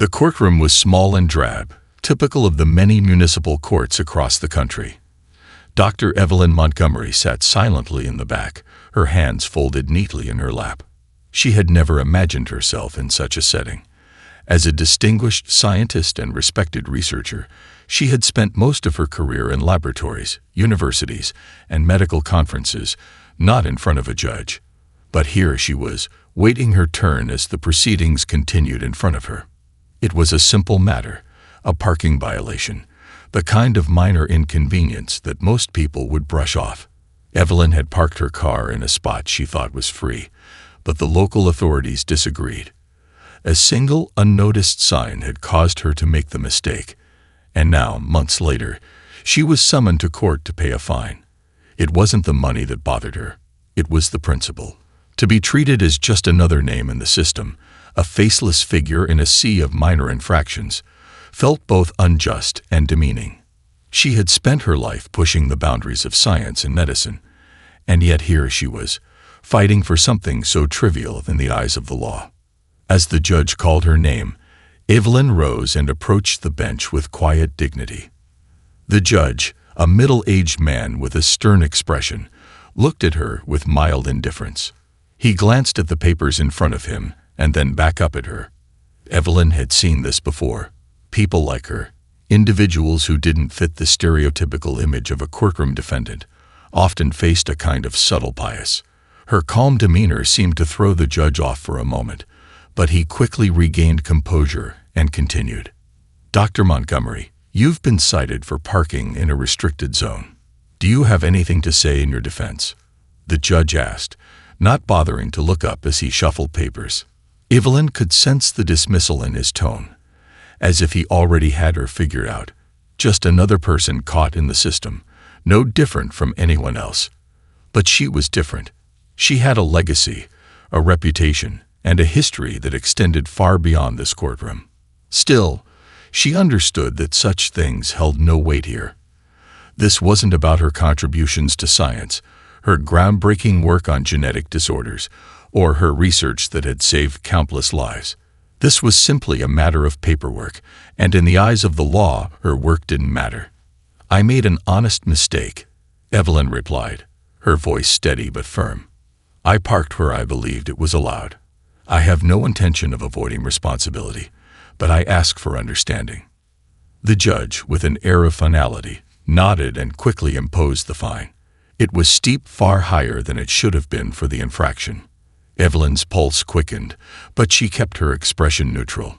The courtroom was small and drab, typical of the many municipal courts across the country. Dr. Evelyn Montgomery sat silently in the back, her hands folded neatly in her lap. She had never imagined herself in such a setting. As a distinguished scientist and respected researcher, she had spent most of her career in laboratories, universities, and medical conferences, not in front of a judge. But here she was, waiting her turn as the proceedings continued in front of her. It was a simple matter, a parking violation, the kind of minor inconvenience that most people would brush off. Evelyn had parked her car in a spot she thought was free, but the local authorities disagreed. A single unnoticed sign had caused her to make the mistake, and now, months later, she was summoned to court to pay a fine. It wasn't the money that bothered her, it was the principle. To be treated as just another name in the system, a faceless figure in a sea of minor infractions, felt both unjust and demeaning. She had spent her life pushing the boundaries of science and medicine, and yet here she was, fighting for something so trivial in the eyes of the law. As the judge called her name, Evelyn rose and approached the bench with quiet dignity. The judge, a middle-aged man with a stern expression, looked at her with mild indifference. He glanced at the papers in front of him and then back up at her. Evelyn had seen this before. People like her, individuals who didn't fit the stereotypical image of a courtroom defendant, often faced a kind of subtle bias. Her calm demeanor seemed to throw the judge off for a moment, but he quickly regained composure and continued. "Dr. Montgomery, you've been cited for parking in a restricted zone. Do you have anything to say in your defense?" the judge asked, not bothering to look up as he shuffled papers. Evelyn could sense the dismissal in his tone, as if he already had her figured out, just another person caught in the system, no different from anyone else. But she was different. She had a legacy, a reputation, and a history that extended far beyond this courtroom. Still, she understood that such things held no weight here. This wasn't about her contributions to science, her groundbreaking work on genetic disorders, or her research that had saved countless lives. This was simply a matter of paperwork, and in the eyes of the law, her work didn't matter. "I made an honest mistake," Evelyn replied, her voice steady but firm. "I parked where I believed it was allowed. I have no intention of avoiding responsibility, but I ask for understanding." The judge, with an air of finality, nodded and quickly imposed the fine. It was steep, far higher than it should have been for the infraction. Evelyn's pulse quickened, but she kept her expression neutral.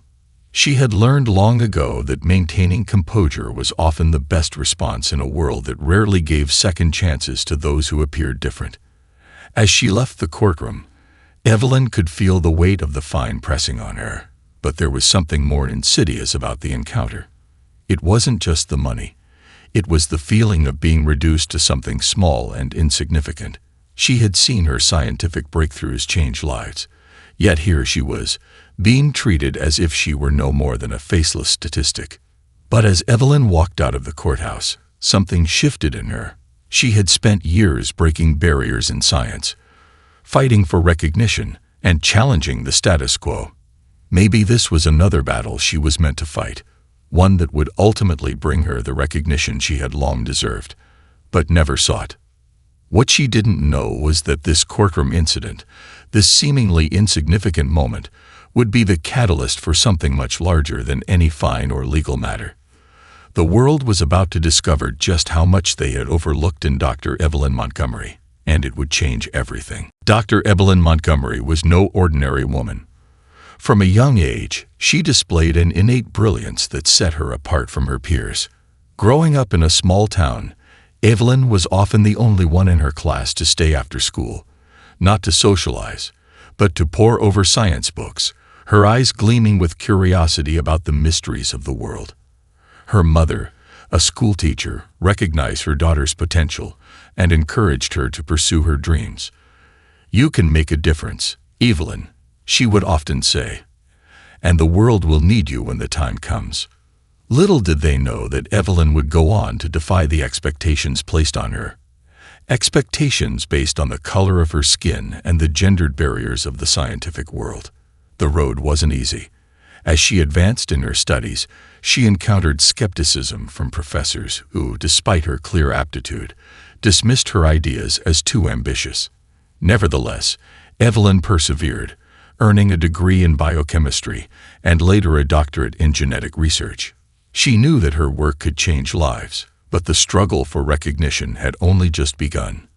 She had learned long ago that maintaining composure was often the best response in a world that rarely gave second chances to those who appeared different. As she left the courtroom, Evelyn could feel the weight of the fine pressing on her, but there was something more insidious about the encounter. It wasn't just the money. It was the feeling of being reduced to something small and insignificant. She had seen her scientific breakthroughs change lives, yet here she was, being treated as if she were no more than a faceless statistic. But as Evelyn walked out of the courthouse, something shifted in her. She had spent years breaking barriers in science, fighting for recognition, and challenging the status quo. Maybe this was another battle she was meant to fight, one that would ultimately bring her the recognition she had long deserved, but never sought. What she didn't know was that this courtroom incident, this seemingly insignificant moment, would be the catalyst for something much larger than any fine or legal matter. The world was about to discover just how much they had overlooked in Dr. Evelyn Montgomery, and it would change everything. Dr. Evelyn Montgomery was no ordinary woman. From a young age, she displayed an innate brilliance that set her apart from her peers. Growing up in a small town, Evelyn was often the only one in her class to stay after school, not to socialize, but to pore over science books, her eyes gleaming with curiosity about the mysteries of the world. Her mother, a schoolteacher, recognized her daughter's potential and encouraged her to pursue her dreams. "You can make a difference, Evelyn," she would often say, "and the world will need you when the time comes." Little did they know that Evelyn would go on to defy the expectations placed on her. Expectations based on the color of her skin and the gendered barriers of the scientific world. The road wasn't easy, As she advanced in her studies, she encountered skepticism from professors who, despite her clear aptitude, dismissed her ideas as too ambitious. Nevertheless, Evelyn persevered, earning a degree in biochemistry and later a doctorate in genetic research. She knew that her work could change lives, but the struggle for recognition had only just begun.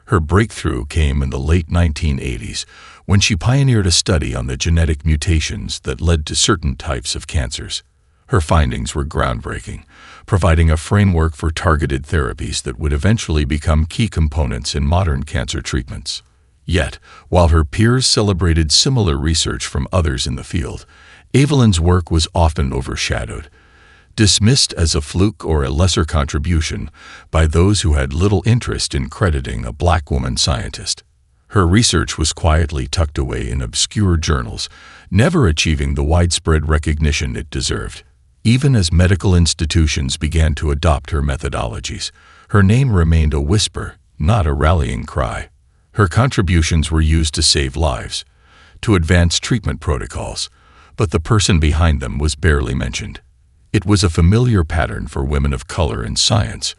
Her breakthrough came in the late 1980s when she pioneered a study on the genetic mutations that led to certain types of cancers. Her findings were groundbreaking, providing a framework for targeted therapies that would eventually become key components in modern cancer treatments. Yet, while her peers celebrated similar research from others in the field, Evelyn's work was often overshadowed, dismissed as a fluke or a lesser contribution by those who had little interest in crediting a black woman scientist. Her research was quietly tucked away in obscure journals, never achieving the widespread recognition it deserved. Even as medical institutions began to adopt her methodologies, her name remained a whisper, not a rallying cry. Her contributions were used to save lives, to advance treatment protocols, but the person behind them was barely mentioned. It was a familiar pattern for women of color in science.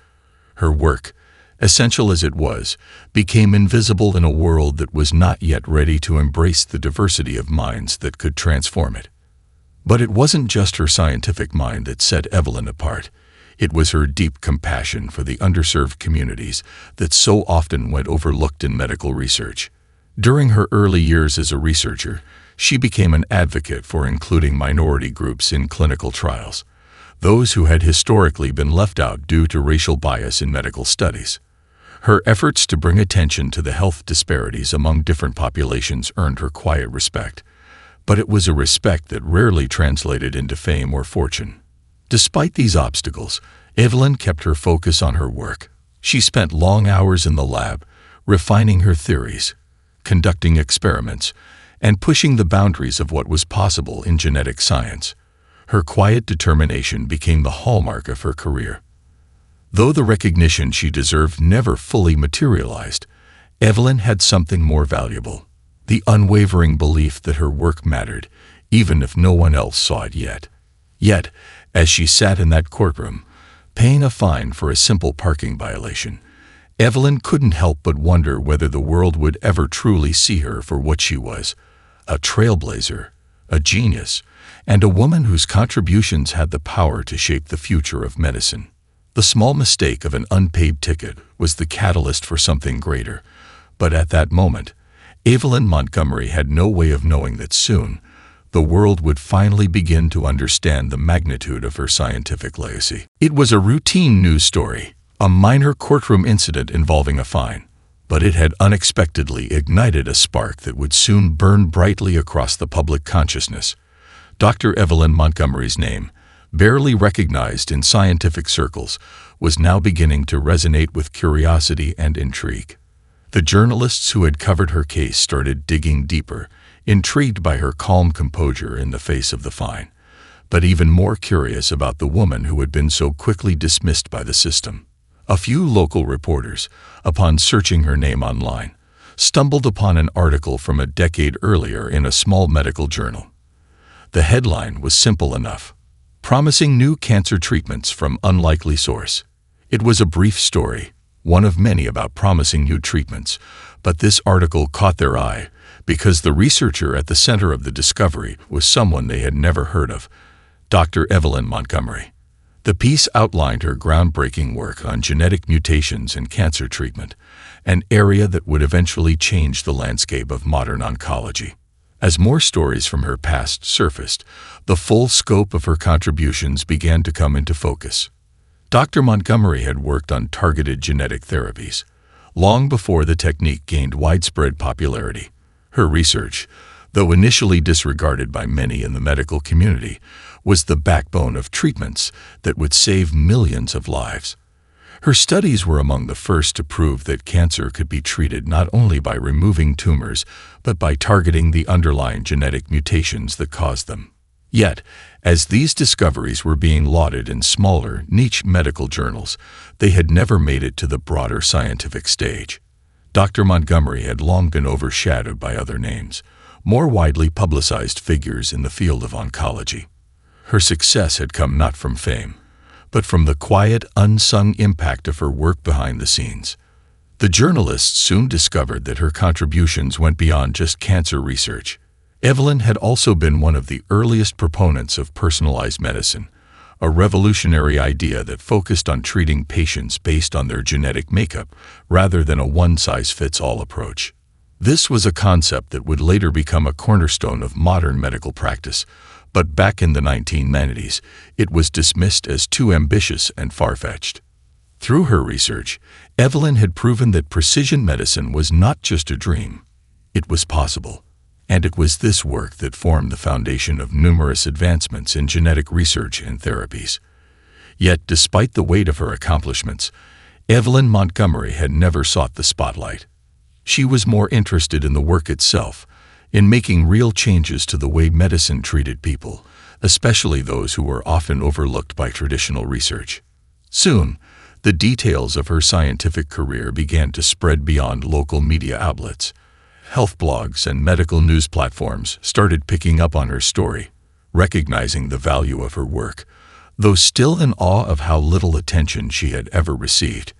Her work, essential as it was, became invisible in a world that was not yet ready to embrace the diversity of minds that could transform it. But it wasn't just her scientific mind that set Evelyn apart. It was her deep compassion for the underserved communities that so often went overlooked in medical research. During her early years as a researcher, she became an advocate for including minority groups in clinical trials, those who had historically been left out due to racial bias in medical studies. Her efforts to bring attention to the health disparities among different populations earned her quiet respect, but it was a respect that rarely translated into fame or fortune. Despite these obstacles, Evelyn kept her focus on her work. She spent long hours in the lab, refining her theories, conducting experiments, and pushing the boundaries of what was possible in genetic science. Her quiet determination became the hallmark of her career. Though the recognition she deserved never fully materialized, Evelyn had something more valuable: the unwavering belief that her work mattered, even if no one else saw it yet. Yet, as she sat in that courtroom, paying a fine for a simple parking violation, Evelyn couldn't help but wonder whether the world would ever truly see her for what she was: a trailblazer, a genius, and a woman whose contributions had the power to shape the future of medicine. The small mistake of an unpaid ticket was the catalyst for something greater, but at that moment, Evelyn Montgomery had no way of knowing that soon, the world would finally begin to understand the magnitude of her scientific legacy. It was a routine news story, a minor courtroom incident involving a fine, but it had unexpectedly ignited a spark that would soon burn brightly across the public consciousness. Dr. Evelyn Montgomery's name, barely recognized in scientific circles, was now beginning to resonate with curiosity and intrigue. The journalists who had covered her case started digging deeper, intrigued by her calm composure in the face of the fine, but even more curious about the woman who had been so quickly dismissed by the system. A few local reporters, upon searching her name online, stumbled upon an article from a decade earlier in a small medical journal. The headline was simple enough: "Promising new cancer treatments from unlikely source." It was a brief story, one of many about promising new treatments, but this article caught their eye because the researcher at the center of the discovery was someone they had never heard of: Dr. Evelyn Montgomery. The piece outlined her groundbreaking work on genetic mutations and cancer treatment, an area that would eventually change the landscape of modern oncology. As more stories from her past surfaced, the full scope of her contributions began to come into focus. Dr. Montgomery had worked on targeted genetic therapies, long before the technique gained widespread popularity. Her research, though initially disregarded by many in the medical community, was the backbone of treatments that would save millions of lives. Her studies were among the first to prove that cancer could be treated not only by removing tumors, but by targeting the underlying genetic mutations that caused them. Yet, as these discoveries were being lauded in smaller, niche medical journals, they had never made it to the broader scientific stage. Dr. Montgomery had long been overshadowed by other names, more widely publicized figures in the field of oncology. Her success had come not from fame, but from the quiet, unsung impact of her work behind the scenes. The journalists soon discovered that her contributions went beyond just cancer research. Evelyn had also been one of the earliest proponents of personalized medicine, a revolutionary idea that focused on treating patients based on their genetic makeup rather than a one-size-fits-all approach. This was a concept that would later become a cornerstone of modern medical practice, but back in the 1990s, it was dismissed as too ambitious and far-fetched. Through her research, Evelyn had proven that precision medicine was not just a dream. It was possible. And it was this work that formed the foundation of numerous advancements in genetic research and therapies. Yet, despite the weight of her accomplishments, Evelyn Montgomery had never sought the spotlight. She was more interested in the work itself, in making real changes to the way medicine treated people, especially those who were often overlooked by traditional research. Soon, the details of her scientific career began to spread beyond local media outlets. Health blogs and medical news platforms started picking up on her story, recognizing the value of her work, though still in awe of how little attention she had ever received.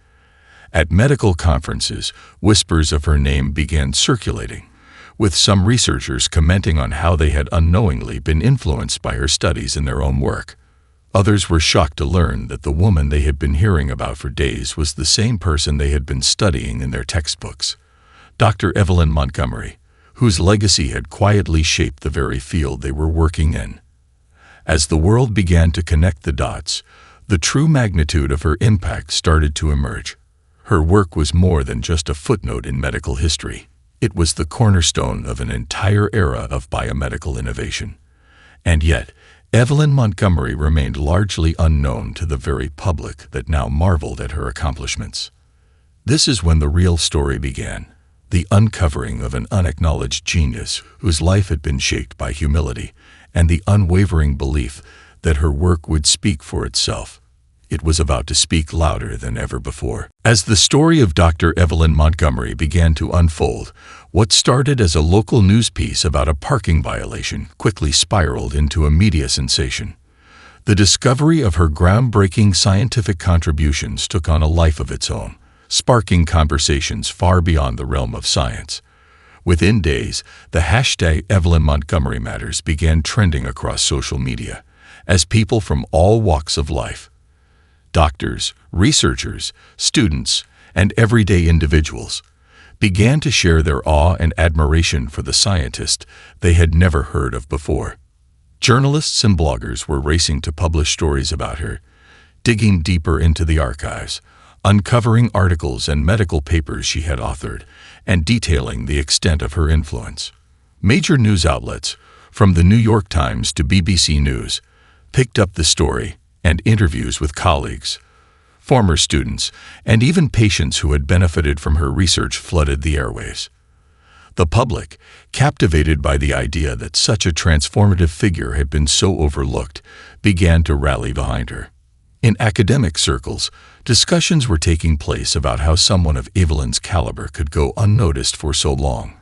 At medical conferences, whispers of her name began circulating, with some researchers commenting on how they had unknowingly been influenced by her studies in their own work. Others were shocked to learn that the woman they had been hearing about for days was the same person they had been studying in their textbooks. Dr. Evelyn Montgomery, whose legacy had quietly shaped the very field they were working in. As the world began to connect the dots, the true magnitude of her impact started to emerge. Her work was more than just a footnote in medical history. It was the cornerstone of an entire era of biomedical innovation. And yet, Evelyn Montgomery remained largely unknown to the very public that now marveled at her accomplishments. This is when the real story began. The uncovering of an unacknowledged genius whose life had been shaped by humility and the unwavering belief that her work would speak for itself. It was about to speak louder than ever before. As the story of Dr. Evelyn Montgomery began to unfold, what started as a local news piece about a parking violation quickly spiraled into a media sensation. The discovery of her groundbreaking scientific contributions took on a life of its own, sparking conversations far beyond the realm of science. Within days, the hashtag Evelyn Montgomery Matters began trending across social media, as people from all walks of life, doctors, researchers, students, and everyday individuals, began to share their awe and admiration for the scientist they had never heard of before. Journalists and bloggers were racing to publish stories about her, digging deeper into the archives, uncovering articles and medical papers she had authored, and detailing the extent of her influence. Major news outlets, from the New York Times to BBC News, picked up the story, and interviews with colleagues, former students, and even patients who had benefited from her research flooded the airwaves. The public, captivated by the idea that such a transformative figure had been so overlooked, began to rally behind her. In academic circles, discussions were taking place about how someone of Evelyn's caliber could go unnoticed for so long.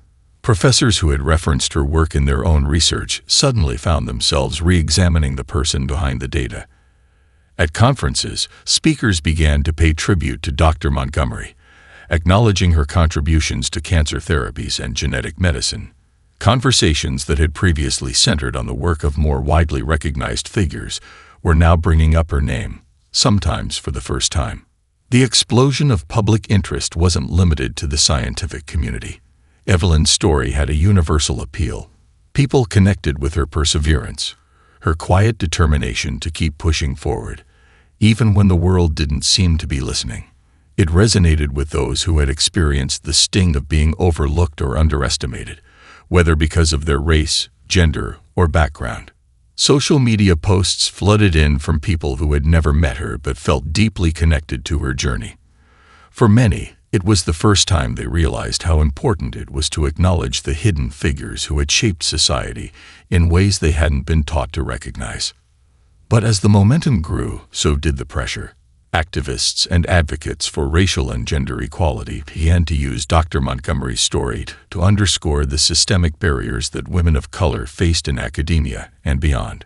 Professors who had referenced her work in their own research suddenly found themselves re-examining the person behind the data. At conferences, speakers began to pay tribute to Dr. Montgomery, acknowledging her contributions to cancer therapies and genetic medicine. Conversations that had previously centered on the work of more widely recognized figures were now bringing up her name, sometimes for the first time. The explosion of public interest wasn't limited to the scientific community. Evelyn's story had a universal appeal. People connected with her perseverance, her quiet determination to keep pushing forward, even when the world didn't seem to be listening. It resonated with those who had experienced the sting of being overlooked or underestimated, whether because of their race, gender, or background. Social media posts flooded in from people who had never met her but felt deeply connected to her journey. For many, it was the first time they realized how important it was to acknowledge the hidden figures who had shaped society in ways they hadn't been taught to recognize. But as the momentum grew, so did the pressure. Activists and advocates for racial and gender equality began to use Dr. Montgomery's story to underscore the systemic barriers that women of color faced in academia and beyond.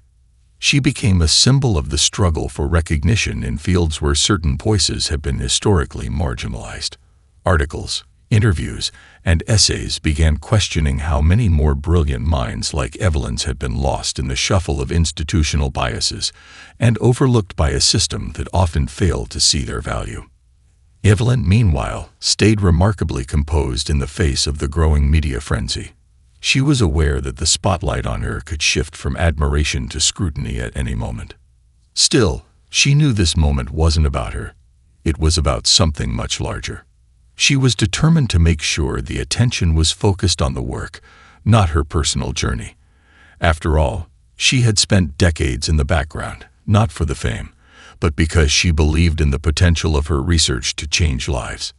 She became a symbol of the struggle for recognition in fields where certain voices have been historically marginalized. Articles, interviews, and essays began questioning how many more brilliant minds like Evelyn's had been lost in the shuffle of institutional biases and overlooked by a system that often failed to see their value. Evelyn, meanwhile, stayed remarkably composed in the face of the growing media frenzy. She was aware that the spotlight on her could shift from admiration to scrutiny at any moment. Still, she knew this moment wasn't about her. It was about something much larger. She was determined to make sure the attention was focused on the work, not her personal journey. After all, she had spent decades in the background, not for the fame, but because she believed in the potential of her research to change lives.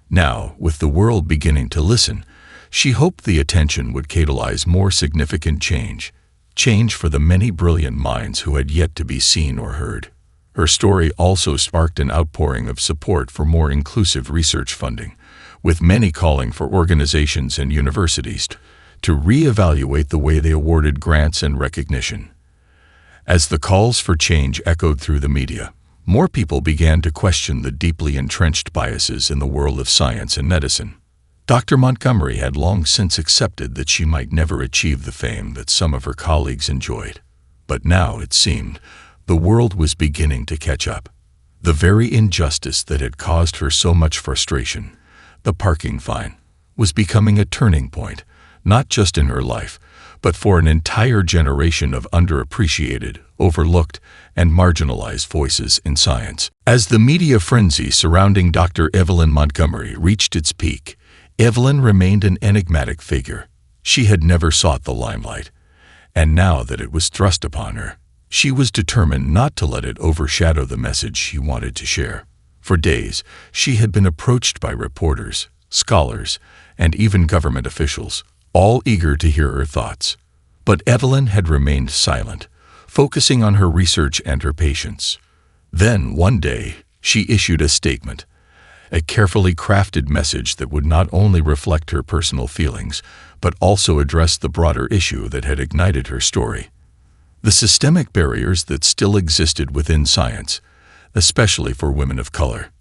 Now, with the world beginning to listen, she hoped the attention would catalyze more significant change for the many brilliant minds who had yet to be seen or heard. Her story also sparked an outpouring of support for more inclusive research funding, with many calling for organizations and universities to reevaluate the way they awarded grants and recognition. As the calls for change echoed through the media, more people began to question the deeply entrenched biases in the world of science and medicine. Dr. Montgomery had long since accepted that she might never achieve the fame that some of her colleagues enjoyed. But now, it seemed, the world was beginning to catch up. The very injustice that had caused her so much frustration, the parking fine, was becoming a turning point, not just in her life, but for an entire generation of underappreciated, overlooked, and marginalized voices in science. As the media frenzy surrounding Dr. Evelyn Montgomery reached its peak, Evelyn remained an enigmatic figure. She had never sought the limelight, and now that it was thrust upon her, she was determined not to let it overshadow the message she wanted to share. For days, she had been approached by reporters, scholars, and even government officials, all eager to hear her thoughts. But Evelyn had remained silent, focusing on her research and her patients. Then, one day, she issued a statement, a carefully crafted message that would not only reflect her personal feelings, but also address the broader issue that had ignited her story: the systemic barriers that still existed within science, especially for women of color.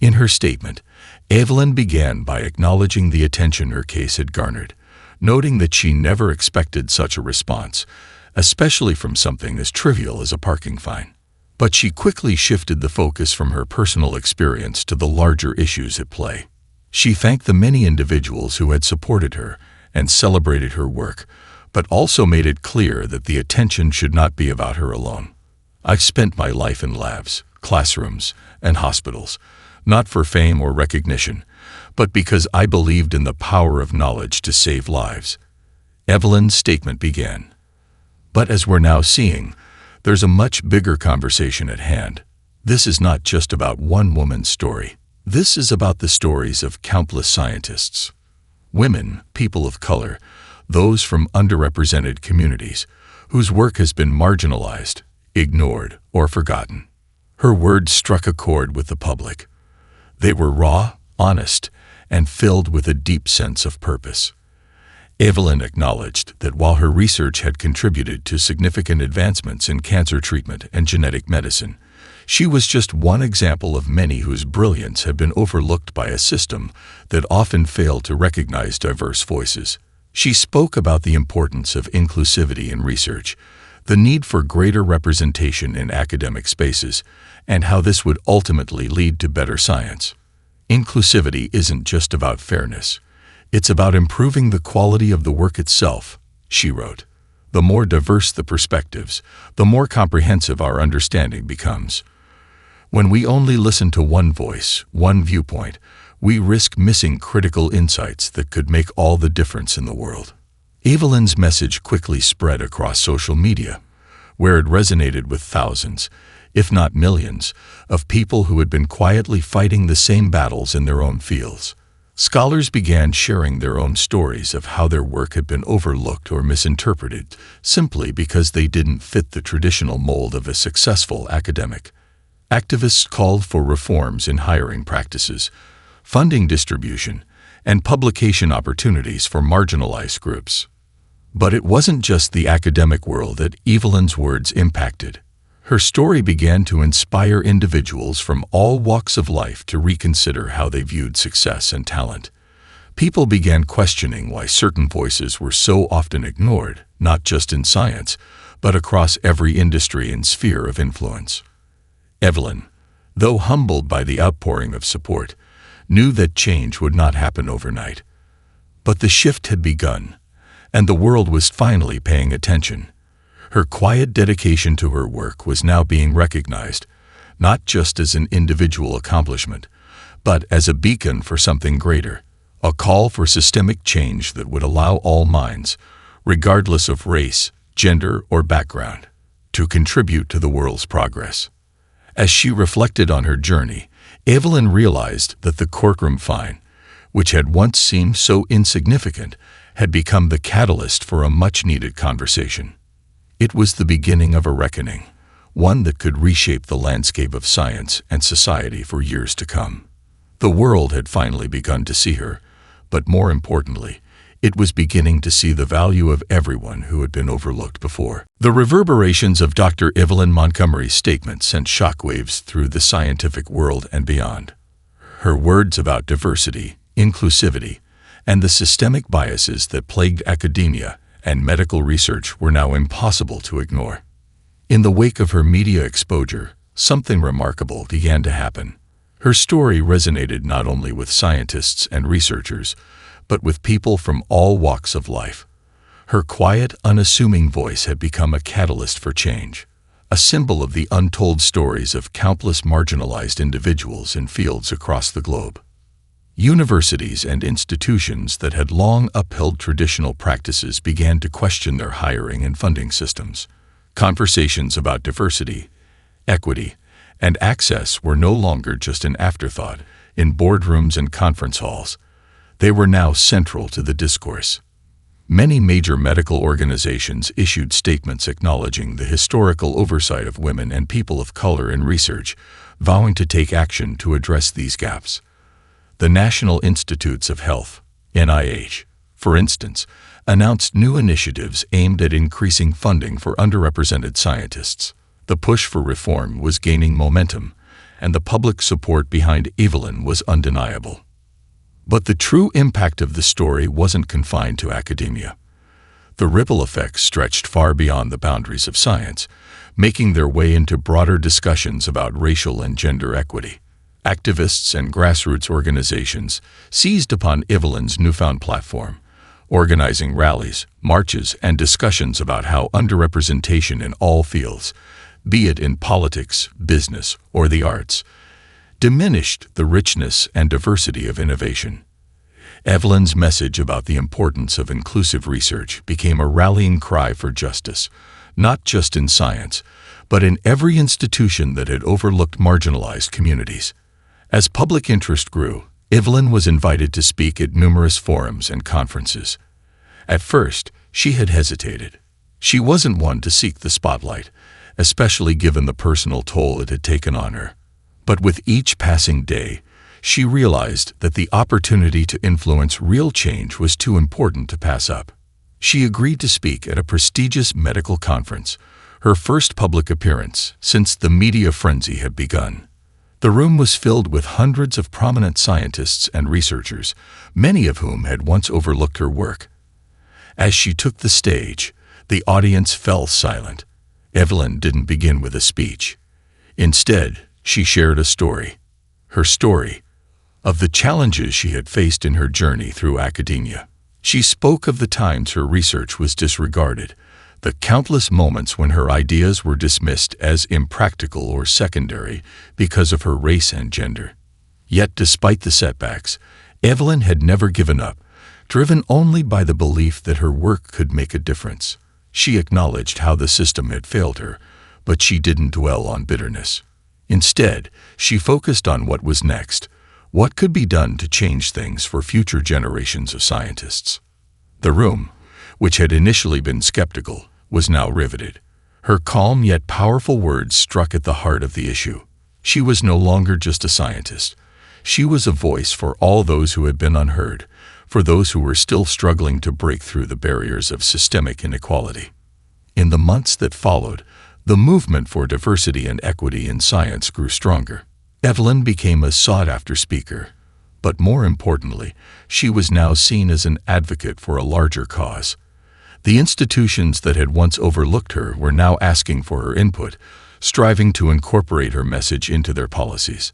In her statement, Evelyn began by acknowledging the attention her case had garnered, noting that she never expected such a response, especially from something as trivial as a parking fine. But she quickly shifted the focus from her personal experience to the larger issues at play. She thanked the many individuals who had supported her and celebrated her work, but also made it clear that the attention should not be about her alone. "I've spent my life in labs, classrooms, and hospitals, not for fame or recognition, but because I believed in the power of knowledge to save lives," Evelyn's statement began. But as we're now seeing, there's a much bigger conversation at hand. This is not just about one woman's story. This is about the stories of countless scientists. Women, people of color, those from underrepresented communities, whose work has been marginalized, ignored, or forgotten. Her words struck a chord with the public. They were raw, honest, and filled with a deep sense of purpose. Evelyn acknowledged that while her research had contributed to significant advancements in cancer treatment and genetic medicine, she was just one example of many whose brilliance had been overlooked by a system that often failed to recognize diverse voices. She spoke about the importance of inclusivity in research, the need for greater representation in academic spaces, and how this would ultimately lead to better science. Inclusivity isn't just about fairness. It's about improving the quality of the work itself, she wrote. The more diverse the perspectives, the more comprehensive our understanding becomes. When we only listen to one voice, one viewpoint, we risk missing critical insights that could make all the difference in the world. Evelyn's message quickly spread across social media, where it resonated with thousands, if not millions, of people who had been quietly fighting the same battles in their own fields. Scholars began sharing their own stories of how their work had been overlooked or misinterpreted simply because they didn't fit the traditional mold of a successful academic. Activists called for reforms in hiring practices, funding distribution, and publication opportunities for marginalized groups. But it wasn't just the academic world that Evelyn's words impacted. Her story began to inspire individuals from all walks of life to reconsider how they viewed success and talent. People began questioning why certain voices were so often ignored, not just in science, but across every industry and sphere of influence. Evelyn, though humbled by the outpouring of support, knew that change would not happen overnight. But the shift had begun, and the world was finally paying attention. Her quiet dedication to her work was now being recognized, not just as an individual accomplishment, but as a beacon for something greater, a call for systemic change that would allow all minds, regardless of race, gender, or background, to contribute to the world's progress. As she reflected on her journey, Evelyn realized that the courtroom fine, which had once seemed so insignificant, had become the catalyst for a much-needed conversation. It was the beginning of a reckoning, one that could reshape the landscape of science and society for years to come. The world had finally begun to see her, but more importantly, it was beginning to see the value of everyone who had been overlooked before. The reverberations of Dr. Evelyn Montgomery's statement sent shockwaves through the scientific world and beyond. Her words about diversity, inclusivity, and the systemic biases that plagued academia and medical research were now impossible to ignore. In the wake of her media exposure, something remarkable began to happen. Her story resonated not only with scientists and researchers, but with people from all walks of life. Her quiet, unassuming voice had become a catalyst for change, a symbol of the untold stories of countless marginalized individuals in fields across the globe. Universities and institutions that had long upheld traditional practices began to question their hiring and funding systems. Conversations about diversity, equity, and access were no longer just an afterthought in boardrooms and conference halls. They were now central to the discourse. Many major medical organizations issued statements acknowledging the historical oversight of women and people of color in research, vowing to take action to address these gaps. The National Institutes of Health, NIH, for instance, announced new initiatives aimed at increasing funding for underrepresented scientists. The push for reform was gaining momentum, and the public support behind Evelyn was undeniable. But the true impact of the story wasn't confined to academia. The ripple effects stretched far beyond the boundaries of science, making their way into broader discussions about racial and gender equity. Activists and grassroots organizations seized upon Evelyn's newfound platform, organizing rallies, marches, and discussions about how underrepresentation in all fields, be it in politics, business, or the arts, diminished the richness and diversity of innovation. Evelyn's message about the importance of inclusive research became a rallying cry for justice, not just in science, but in every institution that had overlooked marginalized communities. As public interest grew, Evelyn was invited to speak at numerous forums and conferences. At first, she had hesitated. She wasn't one to seek the spotlight, especially given the personal toll it had taken on her. But with each passing day, she realized that the opportunity to influence real change was too important to pass up. She agreed to speak at a prestigious medical conference, her first public appearance since the media frenzy had begun. The room was filled with hundreds of prominent scientists and researchers, many of whom had once overlooked her work. As she took the stage, the audience fell silent. Evelyn didn't begin with a speech. Instead, she shared a story. Her story of the challenges she had faced in her journey through academia. She spoke of the times her research was disregarded, the countless moments when her ideas were dismissed as impractical or secondary because of her race and gender. Yet despite the setbacks, Evelyn had never given up, driven only by the belief that her work could make a difference. She acknowledged how the system had failed her, but she didn't dwell on bitterness. Instead, she focused on what was next, what could be done to change things for future generations of scientists. The room, which had initially been skeptical, was now riveted. Her calm yet powerful words struck at the heart of the issue. She was no longer just a scientist. She was a voice for all those who had been unheard, for those who were still struggling to break through the barriers of systemic inequality. In the months that followed, the movement for diversity and equity in science grew stronger. Evelyn became a sought-after speaker, but more importantly, she was now seen as an advocate for a larger cause. The institutions that had once overlooked her were now asking for her input, striving to incorporate her message into their policies.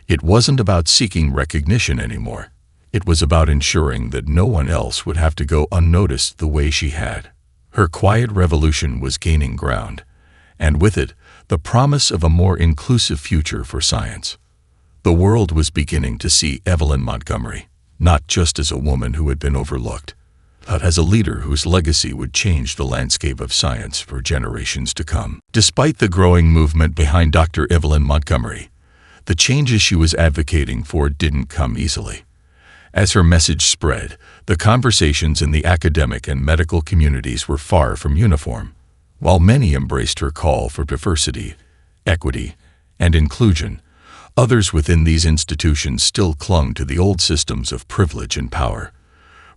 It wasn't about seeking recognition anymore. It was about ensuring that no one else would have to go unnoticed the way she had. Her quiet revolution was gaining ground, and with it, the promise of a more inclusive future for science. The world was beginning to see Evelyn Montgomery, not just as a woman who had been overlooked, but as a leader whose legacy would change the landscape of science for generations to come. Despite the growing movement behind Dr. Evelyn Montgomery, the changes she was advocating for didn't come easily. As her message spread, the conversations in the academic and medical communities were far from uniform. While many embraced her call for diversity, equity, and inclusion, others within these institutions still clung to the old systems of privilege and power.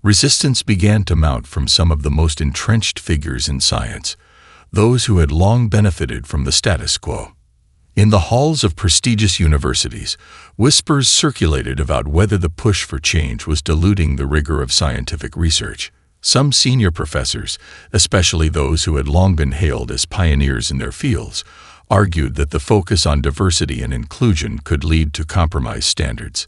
Resistance began to mount from some of the most entrenched figures in science, those who had long benefited from the status quo. In the halls of prestigious universities, whispers circulated about whether the push for change was diluting the rigor of scientific research. Some senior professors, especially those who had long been hailed as pioneers in their fields, argued that the focus on diversity and inclusion could lead to compromised standards.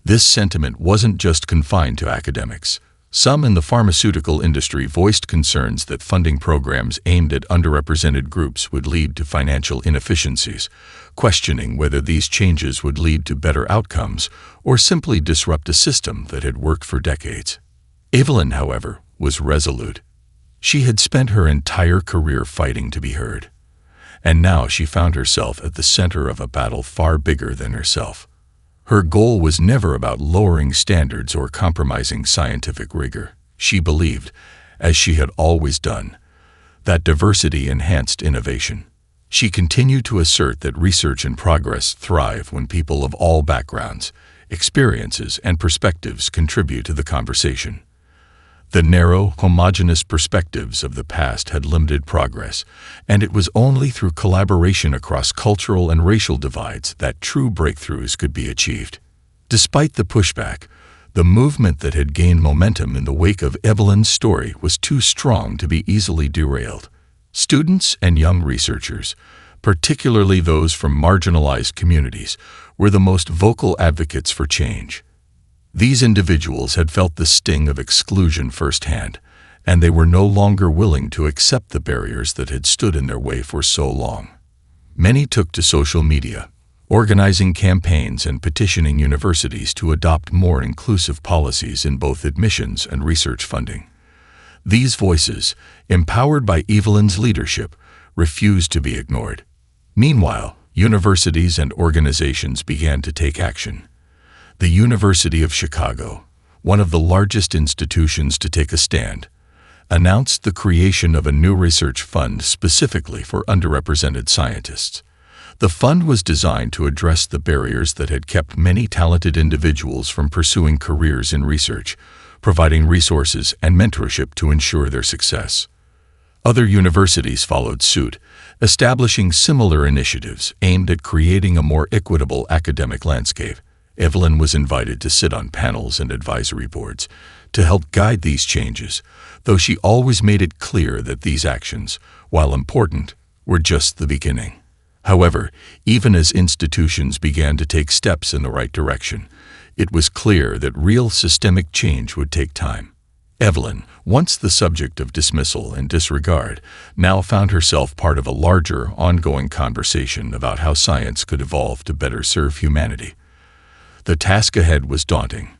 This sentiment wasn't just confined to academics. Some in the pharmaceutical industry voiced concerns that funding programs aimed at underrepresented groups would lead to financial inefficiencies, questioning whether these changes would lead to better outcomes or simply disrupt a system that had worked for decades. Evelyn, however, was resolute. She had spent her entire career fighting to be heard, and now she found herself at the center of a battle far bigger than herself. Her goal was never about lowering standards or compromising scientific rigor. She believed, as she had always done, that diversity enhanced innovation. She continued to assert that research and progress thrive when people of all backgrounds, experiences, and perspectives contribute to the conversation. The narrow, homogeneous perspectives of the past had limited progress, and it was only through collaboration across cultural and racial divides that true breakthroughs could be achieved. Despite the pushback, the movement that had gained momentum in the wake of Evelyn's story was too strong to be easily derailed. Students and young researchers, particularly those from marginalized communities, were the most vocal advocates for change. These individuals had felt the sting of exclusion firsthand, and they were no longer willing to accept the barriers that had stood in their way for so long. Many took to social media, organizing campaigns and petitioning universities to adopt more inclusive policies in both admissions and research funding. These voices, empowered by Evelyn's leadership, refused to be ignored. Meanwhile, universities and organizations began to take action. The University of Chicago, one of the largest institutions to take a stand, announced the creation of a new research fund specifically for underrepresented scientists. The fund was designed to address the barriers that had kept many talented individuals from pursuing careers in research, providing resources and mentorship to ensure their success. Other universities followed suit, establishing similar initiatives aimed at creating a more equitable academic landscape. Evelyn was invited to sit on panels and advisory boards to help guide these changes, though she always made it clear that these actions, while important, were just the beginning. However, even as institutions began to take steps in the right direction, it was clear that real systemic change would take time. Evelyn, once the subject of dismissal and disregard, now found herself part of a larger, ongoing conversation about how science could evolve to better serve humanity. The task ahead was daunting,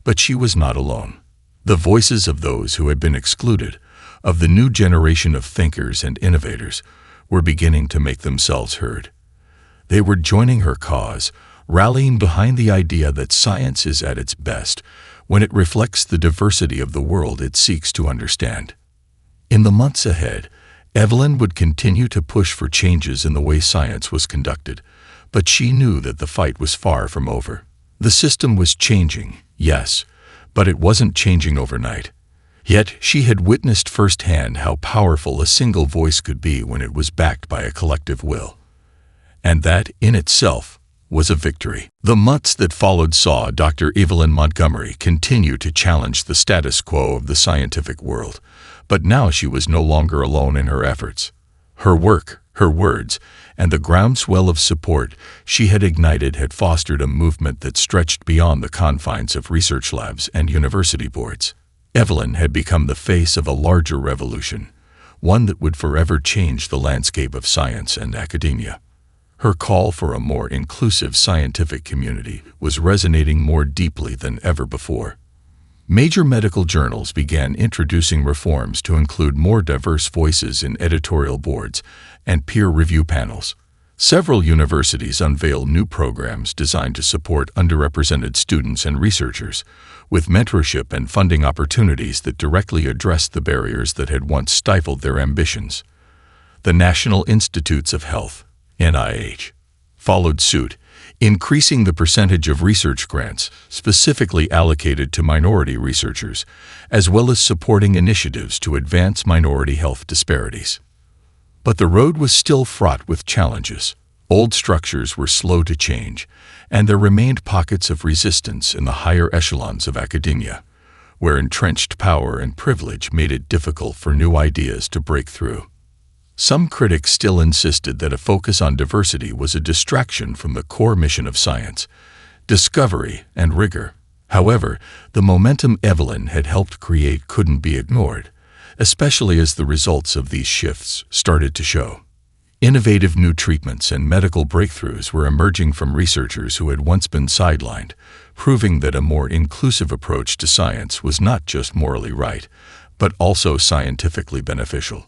but she was not alone. The voices of those who had been excluded, of the new generation of thinkers and innovators, were beginning to make themselves heard. They were joining her cause, rallying behind the idea that science is at its best when it reflects the diversity of the world it seeks to understand. In the months ahead, Evelyn would continue to push for changes in the way science was conducted, But she knew that the fight was far from over. The system was changing, yes, but it wasn't changing overnight. Yet she had witnessed firsthand how powerful a single voice could be when it was backed by a collective will. And that, in itself, was a victory. The months that followed saw Dr. Evelyn Montgomery continue to challenge the status quo of the scientific world, but now she was no longer alone in her efforts. Her work, her words, and the groundswell of support she had ignited had fostered a movement that stretched beyond the confines of research labs and university boards. Evelyn had become the face of a larger revolution, one that would forever change the landscape of science and academia. Her call for a more inclusive scientific community was resonating more deeply than ever before. Major medical journals began introducing reforms to include more diverse voices in editorial boards and peer review panels. Several universities unveiled new programs designed to support underrepresented students and researchers, with mentorship and funding opportunities that directly addressed the barriers that had once stifled their ambitions. The National Institutes of Health, NIH, followed suit, increasing the percentage of research grants specifically allocated to minority researchers, as well as supporting initiatives to advance minority health disparities. But the road was still fraught with challenges. Old structures were slow to change, and there remained pockets of resistance in the higher echelons of academia, where entrenched power and privilege made it difficult for new ideas to break through. Some critics still insisted that a focus on diversity was a distraction from the core mission of science, discovery, and rigor. However, the momentum Evelyn had helped create couldn't be ignored, especially as the results of these shifts started to show. Innovative new treatments and medical breakthroughs were emerging from researchers who had once been sidelined, proving that a more inclusive approach to science was not just morally right, but also scientifically beneficial.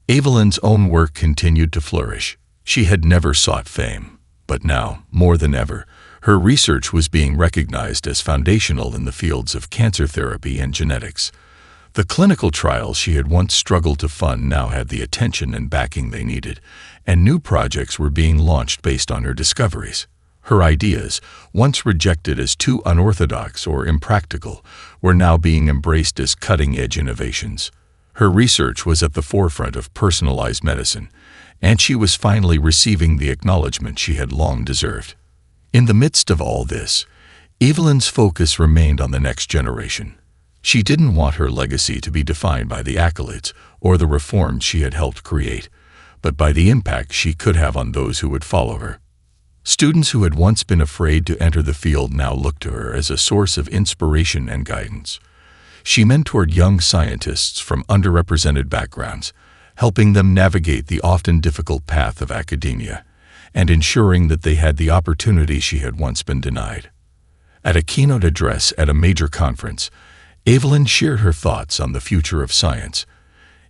Evelyn's own work continued to flourish. She had never sought fame, but now, more than ever, her research was being recognized as foundational in the fields of cancer therapy and genetics. The clinical trials she had once struggled to fund now had the attention and backing they needed, and new projects were being launched based on her discoveries. Her ideas, once rejected as too unorthodox or impractical, were now being embraced as cutting-edge innovations. Her research was at the forefront of personalized medicine, and she was finally receiving the acknowledgement she had long deserved. In the midst of all this, Evelyn's focus remained on the next generation. She didn't want her legacy to be defined by the accolades or the reforms she had helped create, but by the impact she could have on those who would follow her. Students who had once been afraid to enter the field now looked to her as a source of inspiration and guidance. She mentored young scientists from underrepresented backgrounds, helping them navigate the often difficult path of academia, and ensuring that they had the opportunity she had once been denied. At a keynote address at a major conference, Evelyn shared her thoughts on the future of science,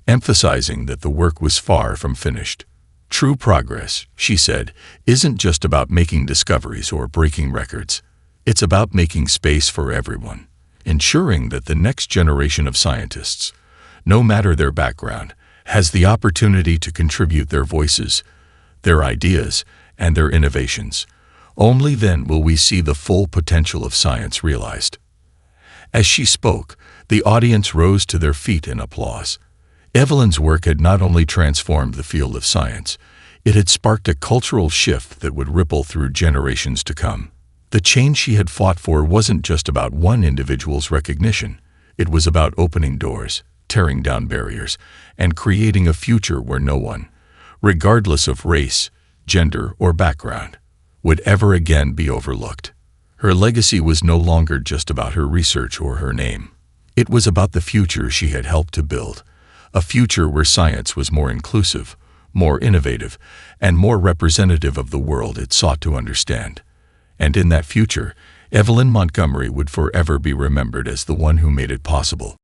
emphasizing that the work was far from finished. True progress, she said, isn't just about making discoveries or breaking records. It's about making space for everyone, ensuring that the next generation of scientists, no matter their background, has the opportunity to contribute their voices, their ideas, and their innovations. Only then will we see the full potential of science realized. As she spoke, the audience rose to their feet in applause. Evelyn's work had not only transformed the field of science, it had sparked a cultural shift that would ripple through generations to come. The change she had fought for wasn't just about one individual's recognition. It was about opening doors, tearing down barriers, and creating a future where no one, regardless of race, gender, or background, would ever again be overlooked. Her legacy was no longer just about her research or her name. It was about the future she had helped to build, a future where science was more inclusive, more innovative, and more representative of the world it sought to understand. And in that future, Evelyn Montgomery would forever be remembered as the one who made it possible.